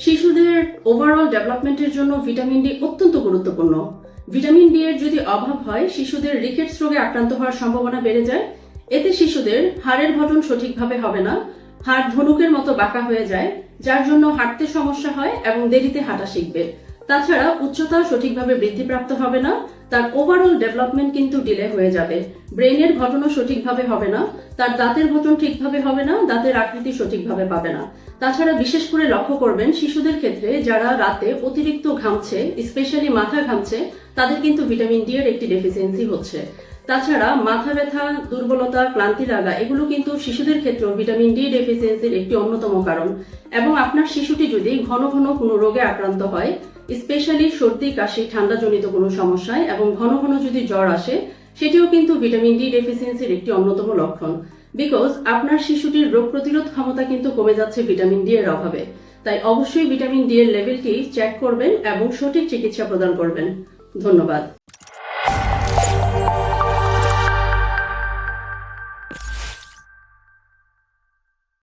শিশুদের ওভারঅল ডেভেলপমেন্টের জন্য ভিটামিন ডি অত্যন্ত গুরুত্বপূর্ণ। ভিটামিন ডি এর যদি অভাব হয়, শিশুদের রিকেটস রোগে আক্রান্ত হওয়ার সম্ভাবনা বেড়ে যায়। এতে শিশুদের হাড়ের গঠন সঠিকভাবে হবে না, হাড় ধনুকের মতো বাঁকা হয়ে যায়, যার জন্য হাঁটতে সমস্যা হয় এবং দেরিতে হাঁটা শিখবে। তাছাড়া উচ্চতা সঠিকভাবে বৃদ্ধিপ্রাপ্ত হবে না, তার ওভারঅল ডেভেলপমেন্ট কিন্তু ডিলে হয়ে যাবে। ব্রেনের গঠনও সঠিকভাবে হবে না, তার দাঁতের গঠন ঠিকভাবে হবে না, দাঁতের আকৃতি সঠিকভাবে পাবে না। তাছাড়া বিশেষ করে লক্ষ্য করবেন শিশুদের ক্ষেত্রে যারা রাতে অতিরিক্ত ঘামছে, স্পেশালি মাথা ঘামছে, তাদের কিন্তু ভিটামিন ডি এর একটি ডেফিসিয়েন্সি হচ্ছে। তাছাড়া মাথা ব্যথা, দুর্বলতা, ক্লান্তি লাগা এগুলো কিন্তু শিশুদের ক্ষেত্রেও ভিটামিন ডি ডেফিসিয়েন্সির একটি অন্যতম কারণ। এবং আপনার শিশুটি যদি ঘন ঘন কোনো রোগে আক্রান্ত হয়, স্পেশালি সর্দি, কাশি, ঠান্ডাজনিত কোনো সমস্যায় এবং ঘন ঘন যদি জ্বর আসে, সেটিও কিন্তু ভিটামিন ডি ডেফিসিয়েন্সির একটি অন্যতম লক্ষণ। বিকজ আপনার শিশুটির রোগ প্রতিরোধ ক্ষমতা কিন্তু কমে যাচ্ছে ভিটামিন ডি এর অভাবে। তাই অবশ্যই ভিটামিন ডি এর লেভেলটি চেক করবেন এবং সঠিক চিকিৎসা প্রদান করবেন। ধন্যবাদ।